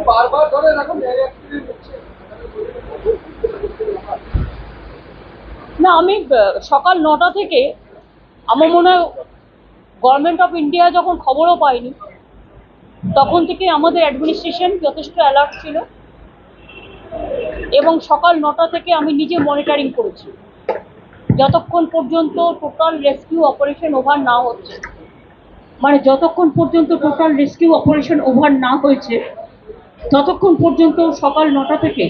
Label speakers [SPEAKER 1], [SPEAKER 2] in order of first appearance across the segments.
[SPEAKER 1] বারবার ধরে এখন
[SPEAKER 2] না, আমি সকাল 9টা থেকে আমার মনে হয় গভর্নমেন্ট অফ ইন্ডিয়া যখন খবরও পাইনি তখন থেকে আমাদের অ্যাডমিনিস্ট্রেশন যথেষ্ট অ্যালার্ট ছিল এবং সকাল 9টা থেকে আমি নিজে মনিটরিং করেছি যতক্ষণ পর্যন্ত টোটাল রেস্কিউ অপারেশন ওভার না হচ্ছে, মানে যতক্ষণ পর্যন্ত টোটাল রেস্কিউ অপারেশন ওভার না হয়েছে ততক্ষণ পর্যন্ত সকাল 9টা থেকে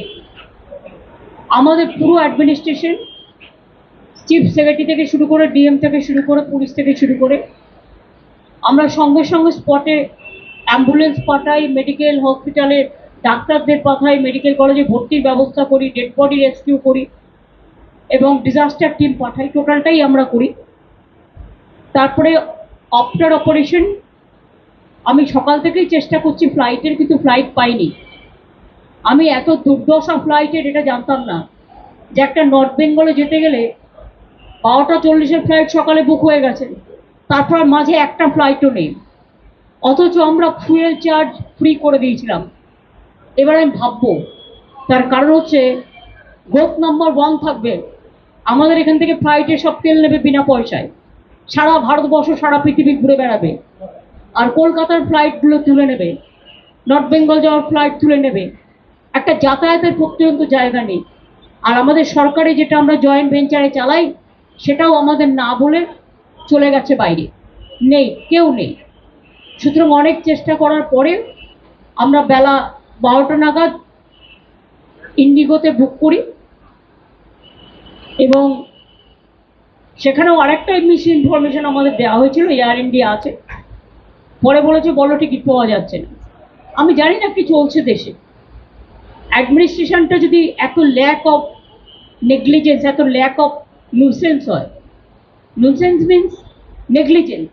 [SPEAKER 2] আমাদের পুরো অ্যাডমিনিস্ট্রেশন, চিফ সেক্রেটারি থেকে শুরু করে ডিএম থেকে শুরু করে পুলিশ থেকে শুরু করে আমরা সঙ্গে সঙ্গে স্পটে অ্যাম্বুলেন্স পাঠাই, মেডিকেল হসপিটালে ডাক্তারদের পাঠাই, মেডিকেল কলেজে ভর্তির ব্যবস্থা করি, ডেড বডি রেস্কিউ করি এবং ডিজাস্টার টিম পাঠাই, টোটালটাই আমরা করি। তারপরে আফটার অপারেশন আমি সকাল থেকেই চেষ্টা করছি ফ্লাইটের, কিন্তু ফ্লাইট পাইনি। আমি এত দুর্দশা ফ্লাইটের এটা জানতাম না যে একটা নর্থ বেঙ্গলে যেতে গেলে 12টা 40-এর ফ্লাইট সকালে বুক হয়ে গেছে, তারপর মাঝে একটা ফ্লাইটও নেই, অথচ আমরা ফুয়েল চার্জ ফ্রি করে দিয়েছিলাম। এবার আমি ভাববো তার কারণ হচ্ছে গ্রুপ নাম্বার 1 থাকবে, আমাদের এখান থেকে ফ্লাইটে সব তেল নেবে বিনা পয়সায়, সারা ভারতবর্ষ সারা পৃথিবী ঘুরে বেড়াবে, আর কলকাতার ফ্লাইটগুলো তুলে নেবে, নর্থ বেঙ্গল যাওয়ার ফ্লাইট তুলে নেবে, একটা যাতায়াতের পর্যন্ত জায়গা নেই। আর আমাদের সরকারে যেটা আমরা জয়েন্ট ভেঞ্চারে চালাই সেটাও আমাদের না বলে চলে গেছে বাইরে, নেই, কেউ নেই। সুতরাং অনেক চেষ্টা করার পরে আমরা বেলা 12টা নাগাদ ইন্ডিগোতে বুক করি এবং সেখানেও আরেকটা মিস ইনফরমেশন আমাদের দেওয়া হয়েছিল, এয়ার ইন্ডিয়া আছে, পরে বলেছে বলো টিকিট পাওয়া যাচ্ছে না। আমি জানি না কি চলছে দেশে। অ্যাডমিনিস্ট্রেশনটা যদি এত ল্যাক অফ নেগলিজেন্স, এত ল্যাক অফ নুসেন্স হয়, নুসেন্স মিনস নেগলিজেন্স।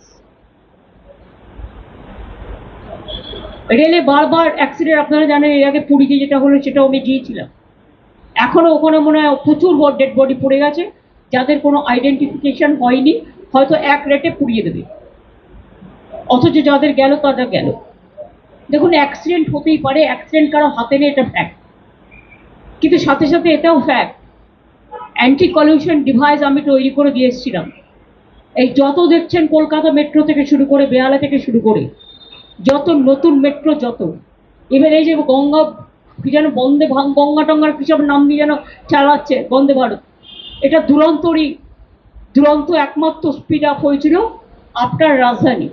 [SPEAKER 2] রেলে বারবার অ্যাক্সিডেন্ট, আপনারা জানেন এর আগে পুরীতে যেটা হলো সেটাও আমি গিয়েছিলাম, এখনো ওখানে মনে হয় প্রচুর ডেড বডি পড়ে গেছে যাদের কোনো আইডেন্টিফিকেশন হয়নি, হয়তো এক রেটে পুড়িয়ে দেবে, অথচ যাদের গেল তাদের গেল। দেখুন, অ্যাক্সিডেন্ট হতেই পারে, অ্যাক্সিডেন্ট কারো হাতে নেই এটা ফ্যাক্ট, কিন্তু সাথে সাথে এটাও ফ্যাক্ট অ্যান্টি কলিউশন ডিভাইস আমি তৈরি করে দিয়ে এসেছিলাম। এই যত দেখছেন কলকাতা মেট্রো থেকে শুরু করে, বেহালা থেকে শুরু করে যত নতুন মেট্রো, যত এবার এই যে গঙ্গা কি যেন বন্দে গঙ্গা টঙ্গার কি সব নাম দিয়ে যেন চালাচ্ছে বন্দে ভারত, এটা দুরন্ত একমাত্র স্পিড আপ হয়েছিল আফটার রাজধানী।